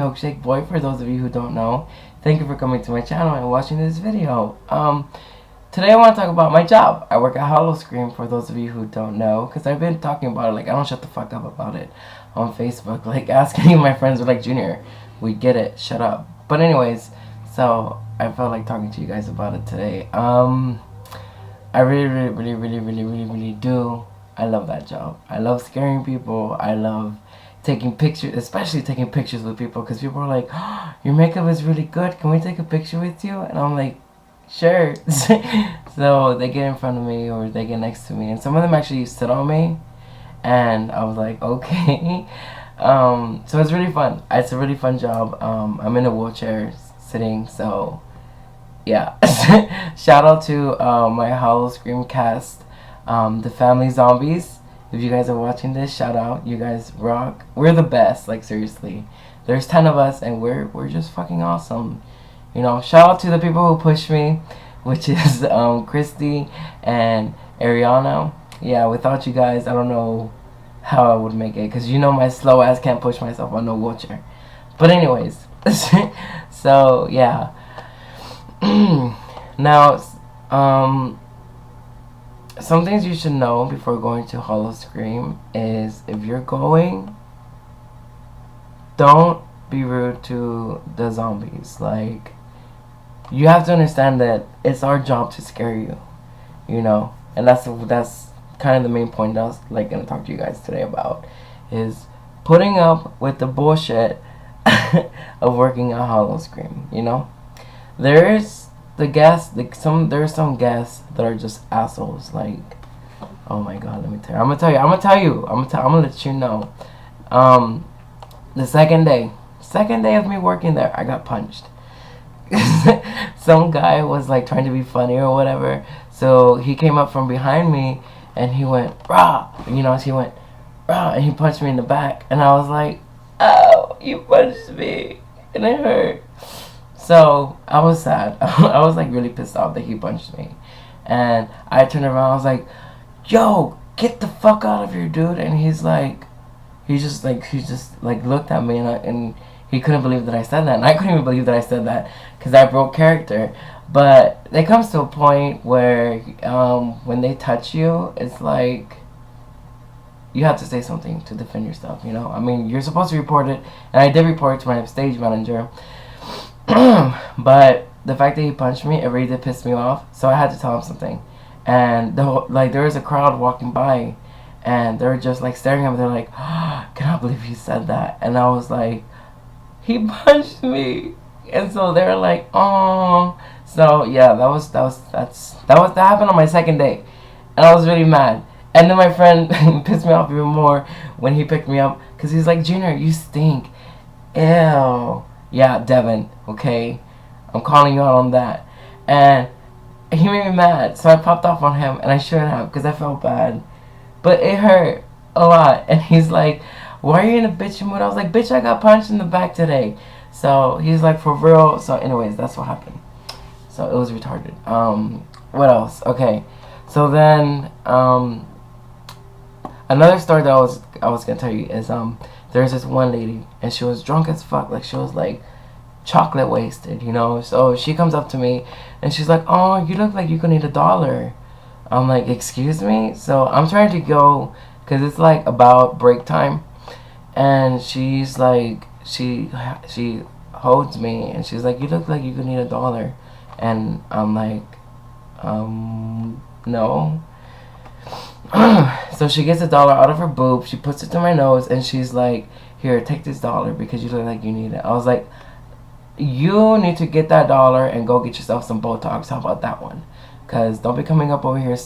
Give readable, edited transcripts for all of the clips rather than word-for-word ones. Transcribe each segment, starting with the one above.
XOXOMILKSHAKEBOY, for those of you who don't know. Thank you for coming to my channel and watching this video. Today I want to talk about my job. I work at Howloscream, for those of you who don't know, because I've been talking about it, like, I don't shut the fuck up about it on Facebook. Like, ask any of my friends who are like, Junior, we get it, shut up. But anyways, so I felt like talking to you guys about it today. I really do. I love that job. I love scaring people. I love taking pictures, especially taking pictures with people, because people are like, oh, your makeup is really good, can we take a picture with you? And I'm like, sure. So they get in front of me or they get next to me, and some of them actually sit on me, and I was like, okay. So it's really fun. It's a really fun job. I'm in a wheelchair sitting, so yeah. Shout out to my Howloscream cast, the Family Zombies. If you guys are watching this, shout out. You guys rock. We're the best, like, seriously. There's 10 of us and we're just fucking awesome. You know, shout out to the people who push me, which is Christy and Ariana. Yeah, without you guys, I don't know how I would make it, because you know my slow ass can't push myself on no wheelchair. But anyways, so yeah. Now, some things you should know before going to Howloscream is, if you're going, don't be rude to the zombies. Like, you have to understand that it's our job to scare you, you know, and that's kind of the main point that I was like gonna talk to you guys today about, is putting up with the bullshit of working at Howloscream. You know, there's the guests, there's some guests that are just assholes. Like, oh my god, let me tell you. I'm gonna let you know. The second day of me working there, I got punched. Some guy was like trying to be funny or whatever, so he came up from behind me and he went rah, you know, he went rah, and he punched me in the back, and I was like, ow, you punched me, and it hurt. So I was sad. I was like really pissed off that he punched me, and I turned around. I was like, "Yo, get the fuck out of here, dude!" And he just looked at me, and he couldn't believe that I said that, and I couldn't even believe that I said that, because I broke character. But it comes to a point where when they touch you, it's like you have to say something to defend yourself. You know, I mean, you're supposed to report it, and I did report it to my stage manager. But the fact that he punched me, it really did piss me off, so I had to tell him something. And there was a crowd walking by, and they were just like staring at me. They're like, oh, "Cannot believe you said that." And I was like, "He punched me." And so they were like, "Oh." So yeah, that happened on my second day, and I was really mad. And then my friend pissed me off even more when he picked me up, because he's like, "Junior, you stink." Ew. Yeah, Devin, okay? I'm calling you out on that. And he made me mad, so I popped off on him, and I shouldn't have, because I felt bad. But it hurt a lot. And he's like, "Why are you in a bitchy mood?" I was like, "Bitch, I got punched in the back today." So he's like, "For real?" So anyways, that's what happened. So it was retarded. What else? Okay. So then, another story that I was gonna tell you is, there's this one lady, and she was drunk as fuck. Like, she was like chocolate wasted, you know. So she comes up to me and she's like, "Oh, you look like you could need $1." I'm like, "Excuse me?" So I'm trying to go, because it's like about break time, and she's like, she holds me and she's like, "You look like you could need $1." And I'm like, no. So she gets $1 out of her boob, she puts it to my nose, and she's like, "Here, take this $1 because you look like you need it." I was like, "You need to get that $1 and go get yourself some Botox. How about that one? Because don't be coming up over here,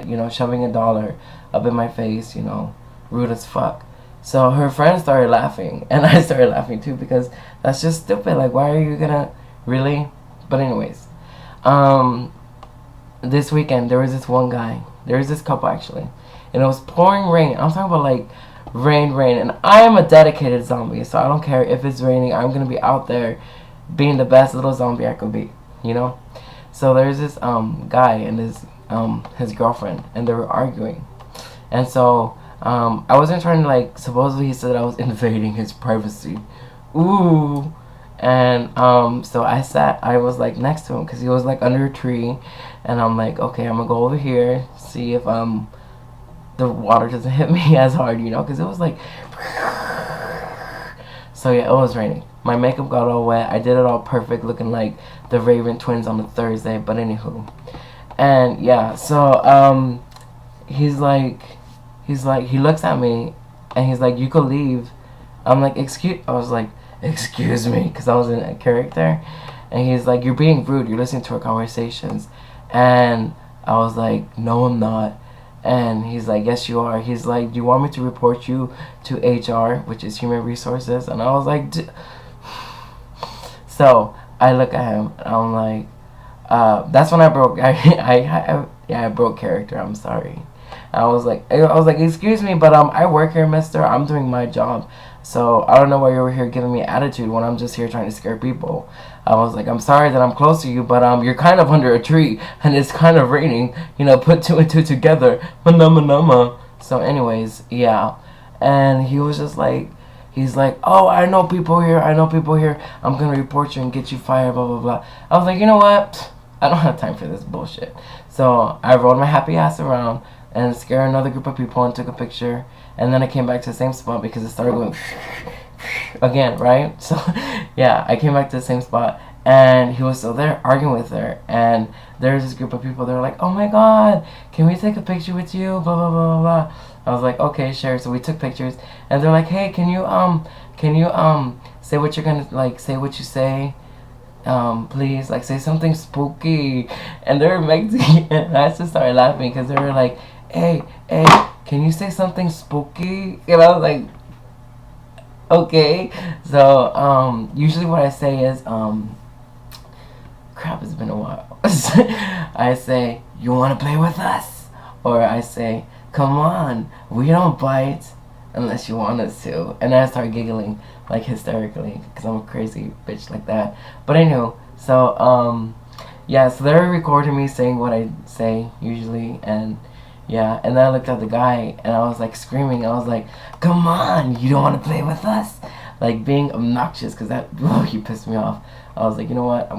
you know, shoving $1 up in my face, you know, rude as fuck." So her friend started laughing, and I started laughing too, because that's just stupid. Like, why are you gonna really? But anyways, this weekend there was this couple actually, and it was pouring rain. I'm talking about like rain, and I am a dedicated zombie, so I don't care if it's raining. I'm gonna be out there being the best little zombie I could be, you know. So there's this guy and his girlfriend, and they were arguing, and so I wasn't trying to, like, supposedly he said I was invading his privacy. ooh. And so I was like next to him because he was like under a tree, and I'm like, okay, I'm gonna go over here, see if the water doesn't hit me as hard, you know, because it was like, so yeah, it was raining. My makeup got all wet. I did it all perfect, looking like the Raven twins on a Thursday. But anywho, and yeah, so he looks at me, and he's like, you could leave. I'm like, I was like, excuse me, because I was in a character, and he's like, you're being rude. You're listening to our conversations, and I was like, no, I'm not. And he's like, yes, you are. He's like, do you want me to report you to HR, which is Human Resources? And I was like, so I look at him, and I'm like, that's when I broke. I broke character. I'm sorry. I was like, excuse me, but I work here, mister. I'm doing my job. So I don't know why you're over here giving me attitude when I'm just here trying to scare people. I was like, I'm sorry that I'm close to you, but you're kind of under a tree and it's kind of raining. You know, put two and two together. Manama. So anyways, yeah. And he was just like, he's like, oh, I know people here. I'm gonna report you and get you fired. Blah blah blah. I was like, you know what? I don't have time for this bullshit. So I rolled my happy ass around and scared another group of people and took a picture. And then I came back to the same spot because it started going again, right? So, yeah, I came back to the same spot, and he was still there arguing with her. And there's this group of people. They were like, "Oh my God, can we take a picture with you?" Blah blah blah blah blah. I was like, "Okay, sure." So we took pictures, and they're like, "Hey, can you say what you're gonna like? Say what you say." Please, like, say something spooky. And they were Mexican, and I just started laughing because they were like, hey, can you say something spooky? And I was like, okay. So, usually what I say is, crap, it's been a while. I say, you want to play with us? Or I say, come on, we don't bite unless you want us to. And then I start giggling, like, hysterically, because I'm a crazy bitch like that. But anyway, so, yeah, so they're recording me saying what I say, usually, and, yeah, and then I looked at the guy, and I was, like, screaming. I was like, come on, you don't want to play with us? Like, being obnoxious, because that, he pissed me off. I was like, you know what,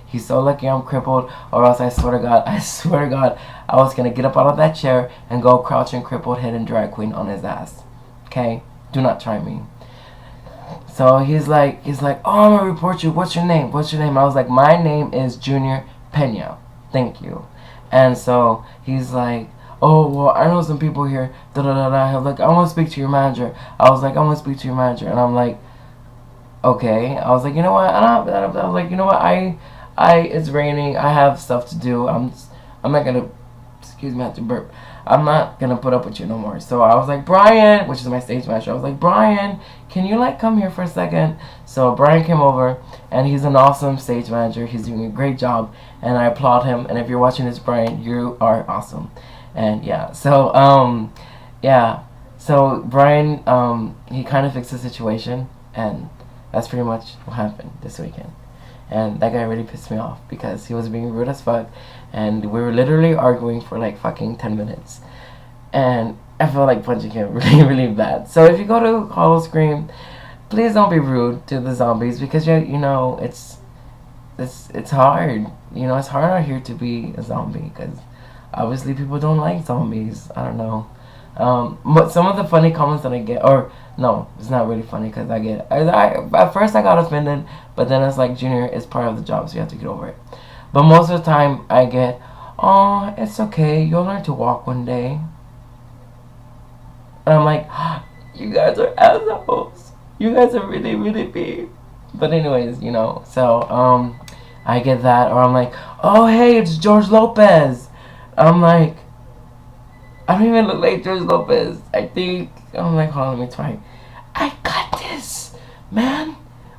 he's so lucky I'm crippled, or else I swear to God, I was going to get up out of that chair and go crouching crippled hidden drag queen on his ass. Okay? Do not try me. So he's like, oh, I'm going to report you. What's your name? I was like, my name is Junior Pena. Thank you. And so he's like, oh, well, I know some people here. Da da da da. Like, I want to speak to your manager. I was like, And I'm like, okay. I was like, you know what? I was like, you know what? It's raining. I have stuff to do. I'm not gonna. Excuse me, I have to burp. I'm not gonna put up with you no more. So I was like, Brian, which is my stage manager. I was like, Brian, can you like come here for a second? So Brian came over, and he's an awesome stage manager. He's doing a great job, and I applaud him. And if you're watching this, Brian, you are awesome. And yeah, so yeah, so Brian, he kind of fixed the situation, and that's pretty much what happened this weekend. And that guy really pissed me off because he was being rude as fuck, and we were literally arguing for like fucking 10 minutes. And I felt like punching him really, really bad. So if you go to Howloscream, please don't be rude to the zombies, because you know it's hard. You know, it's hard out here to be a zombie because obviously people don't like zombies. I don't know. But some of the funny comments that I get, or no, it's not really funny because I at first I got offended, but then it's like, Junior, it's part of the job, so you have to get over it. But most of the time I get, oh, it's okay, you'll learn to walk one day. And I'm like, you guys are assholes. You guys are really, really big. But anyways, you know, so I get that, or I'm like, oh hey, it's George Lopez. I'm like, I don't even look like George Lopez. I think, I'm like, hold on, let me try. I got this, man.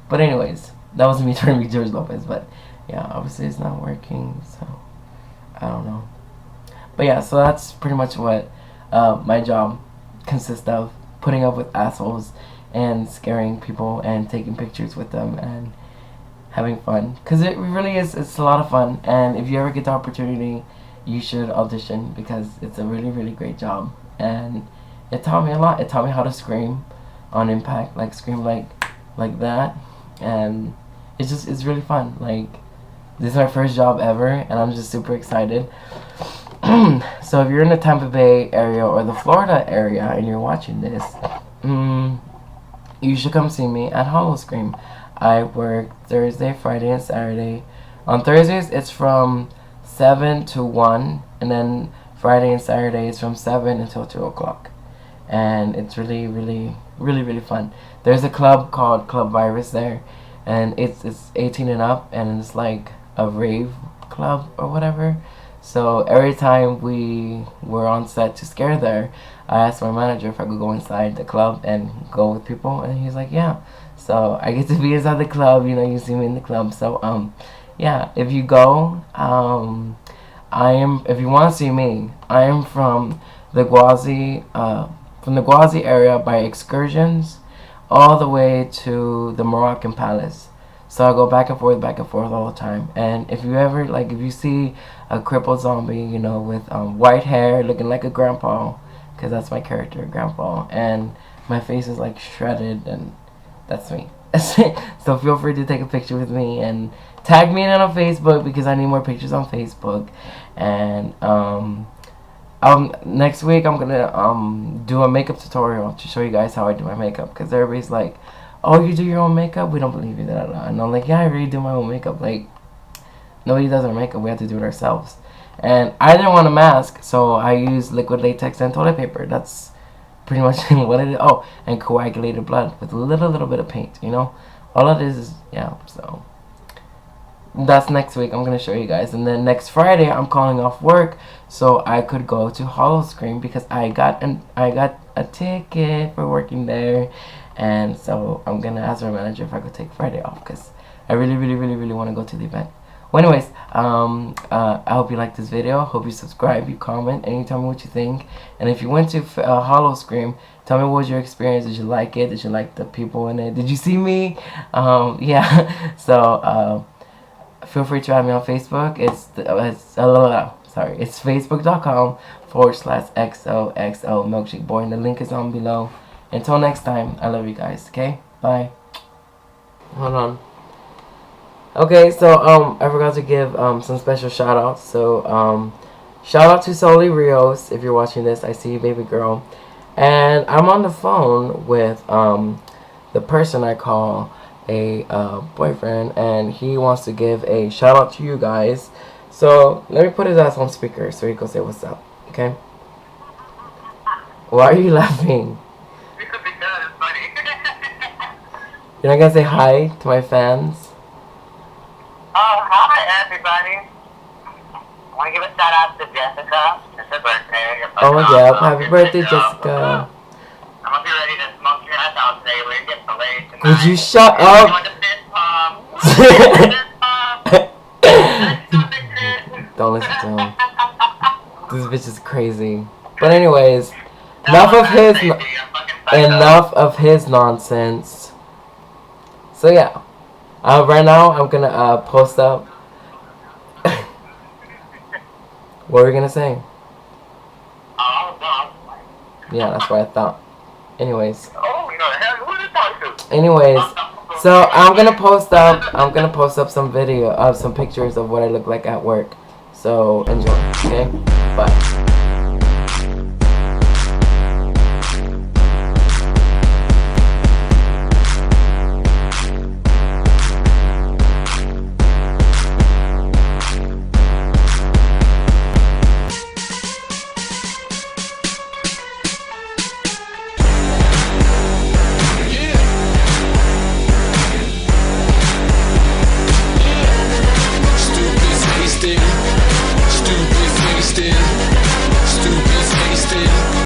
But anyways, that wasn't me trying to be George Lopez. But yeah, obviously it's not working, so I don't know. But yeah, so that's pretty much what my job consists of. Putting up with assholes and scaring people and taking pictures with them and having fun. Because it really is, it's a lot of fun. And if you ever get the opportunity, you should audition, because it's a really, really great job. And it taught me a lot. It taught me how to scream on impact, like scream like like that, and it's really fun. Like, this is my first job ever, and I'm just super excited. So if you're in the Tampa Bay area or the Florida area and you're watching this, you should come see me at Howloscream. I work Thursday, Friday, and Saturday. On Thursdays, it's from 7 to 1, and then Friday and Saturday it's from 7 until 2 o'clock. And it's really, really, really, really fun. There's a club called Club Virus there, and it's 18 and up, and it's like a rave club or whatever. So every time we were on set to scare there, I asked my manager if I could go inside the club and go with people, and he's like, yeah. So I get to be inside the club, you know, you see me in the club. So yeah, if you go, if you want to see me, I am from the Gwazi area by Excursions all the way to the Moroccan Palace. So I go back and forth all the time. And if you ever, like, if you see a crippled zombie, you know, with white hair, looking like a grandpa, because that's my character, grandpa, and my face is like shredded, and that's me. So feel free to take a picture with me and tag me in on Facebook, because I need more pictures on Facebook. And next week I'm gonna do a makeup tutorial to show you guys how I do my makeup, because everybody's like, oh, you do your own makeup? We don't believe you. That. And I'm like, yeah, I really do my own makeup. Like, nobody does our makeup. We have to do it ourselves. And I didn't want a mask, so I used liquid latex and toilet paper. That's pretty much what it is. Oh, and coagulated blood with a little bit of paint, you know? All it is, yeah, so that's next week. I'm going to show you guys. And then next Friday, I'm calling off work so I could go to Howloscream, because I got a ticket for working there. And so I'm going to ask my manager if I could take Friday off, because I really want to go to the event. Well, anyways, I hope you liked this video. Hope you subscribe, you comment, and you tell me what you think. And if you went to Howloscream, tell me what was your experience. Did you like it? Did you like the people in it? Did you see me? Yeah. So feel free to add me on Facebook. It's facebook.com/XOXOMilkshakeboy, and the link is on below. Until next time, I love you guys. Okay, bye. Hold on. Okay, so I forgot to give some special shout outs. So shout out to Soli Rios, if you're watching this. I see you, baby girl. And I'm on the phone with the person I call a boyfriend, and he wants to give a shout out to you guys. So let me put his ass on speaker so he can say what's up. Okay? Why are you laughing? Because it's funny. You're not gonna say hi to my fans? Oh, hi everybody. I want to give a shout out to Jessica. It's her birthday. Oh yeah, happy birthday, Jessica. I'm gonna be ready to smoke your ass out today. We're gonna get delayed tonight. Would you shut up? You want the fist pump? Don't listen to him. This bitch is crazy. But anyways, enough of his nonsense. So yeah, right now I'm gonna post up. What were we gonna say? Yeah, that's what I thought. Anyways. Anyways, so I'm gonna post up some video of some pictures of what I look like at work. So enjoy, okay? Bye.